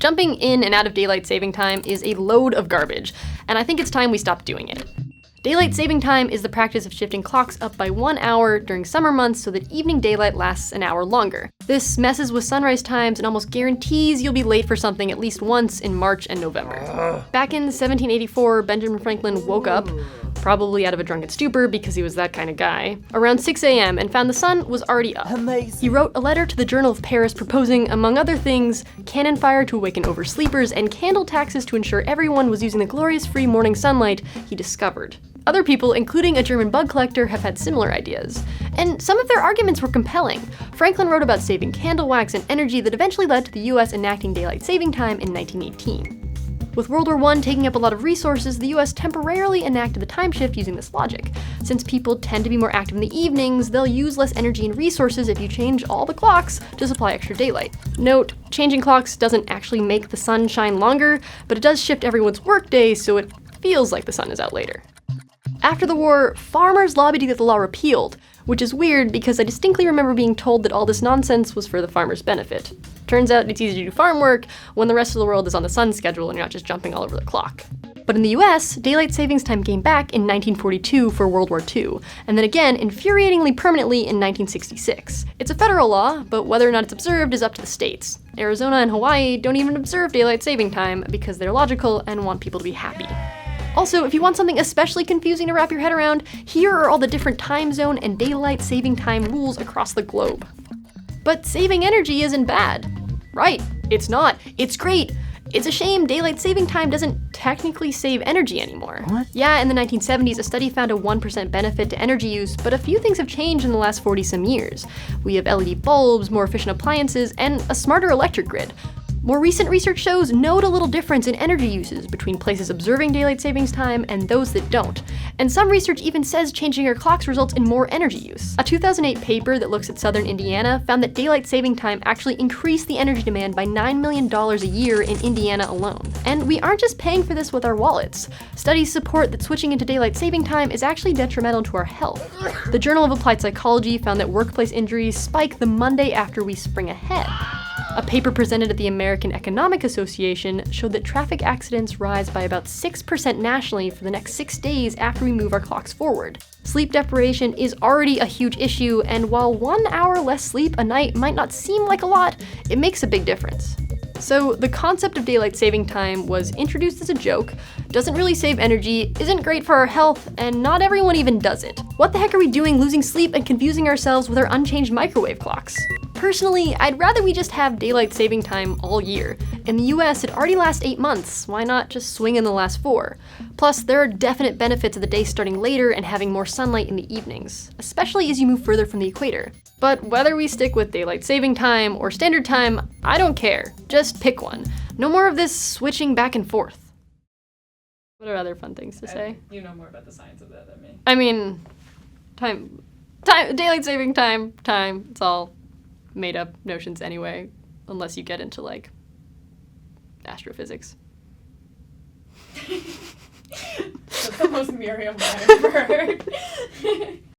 Jumping in and out of daylight saving time is a load of garbage, and I think it's time we stop doing it. Daylight saving time is the practice of shifting clocks up by 1 hour during summer months so that evening daylight lasts an hour longer. This messes with sunrise times and almost guarantees you'll be late for something at least once in March and November. Back in 1784, Benjamin Franklin woke up, probably out of a drunken stupor because he was that kind of guy, around 6 a.m. and found the sun was already up. Amazing. He wrote a letter to the Journal of Paris proposing, among other things, cannon fire to awaken oversleepers and candle taxes to ensure everyone was using the glorious free morning sunlight he discovered. Other people, including a German bug collector, have had similar ideas. And some of their arguments were compelling. Franklin wrote about saving candle wax and energy that eventually led to the US enacting daylight saving time in 1918. With World War I taking up a lot of resources, the US temporarily enacted the time shift using this logic. Since people tend to be more active in the evenings, they'll use less energy and resources if you change all the clocks to supply extra daylight. Note, changing clocks doesn't actually make the sun shine longer, but it does shift everyone's workday so it feels like the sun is out later. After the war, farmers lobbied to get the law repealed, which is weird because I distinctly remember being told that all this nonsense was for the farmers' benefit. Turns out it's easy to do farm work when the rest of the world is on the sun schedule and you're not just jumping all over the clock. But in the US, daylight savings time came back in 1942 for World War II, and then again infuriatingly permanently in 1966. It's a federal law, but whether or not it's observed is up to the states. Arizona and Hawaii don't even observe daylight saving time because they're logical and want people to be happy. Also, if you want something especially confusing to wrap your head around, here are all the different time zone and daylight saving time rules across the globe. But saving energy isn't bad. Right, it's not. It's great. It's a shame daylight saving time doesn't technically save energy anymore. What? Yeah, in the 1970s, a study found a 1% benefit to energy use, but a few things have changed in the last 40-some years. We have LED bulbs, more efficient appliances, and a smarter electric grid. More recent research shows note a little difference in energy uses between places observing daylight savings time and those that don't. And some research even says changing your clocks results in more energy use. A 2008 paper that looks at southern Indiana found that daylight saving time actually increased the energy demand by $9 million a year in Indiana alone. And we aren't just paying for this with our wallets. Studies support that switching into daylight saving time is actually detrimental to our health. The Journal of Applied Psychology found that workplace injuries spike the Monday after we spring ahead. A paper presented at the American Economic Association showed that traffic accidents rise by about 6% nationally for the next 6 days after we move our clocks forward. Sleep deprivation is already a huge issue, and while 1 hour less sleep a night might not seem like a lot, it makes a big difference. So the concept of daylight saving time was introduced as a joke, doesn't really save energy, isn't great for our health, and not everyone even does it. What the heck are we doing losing sleep and confusing ourselves with our unchanged microwave clocks? Personally, I'd rather we just have daylight saving time all year. In the US, it already lasts 8 months, why not just swing in the last 4? Plus, there are definite benefits of the day starting later and having more sunlight in the evenings, especially as you move further from the equator. But whether we stick with daylight saving time or standard time, I don't care. Just pick one. No more of this switching back and forth. What are other fun things to say? You know more about the science of that than me. I mean, time, daylight saving time, it's all made up notions anyway, unless you get into like astrophysics. That's the most Miriam I've ever heard.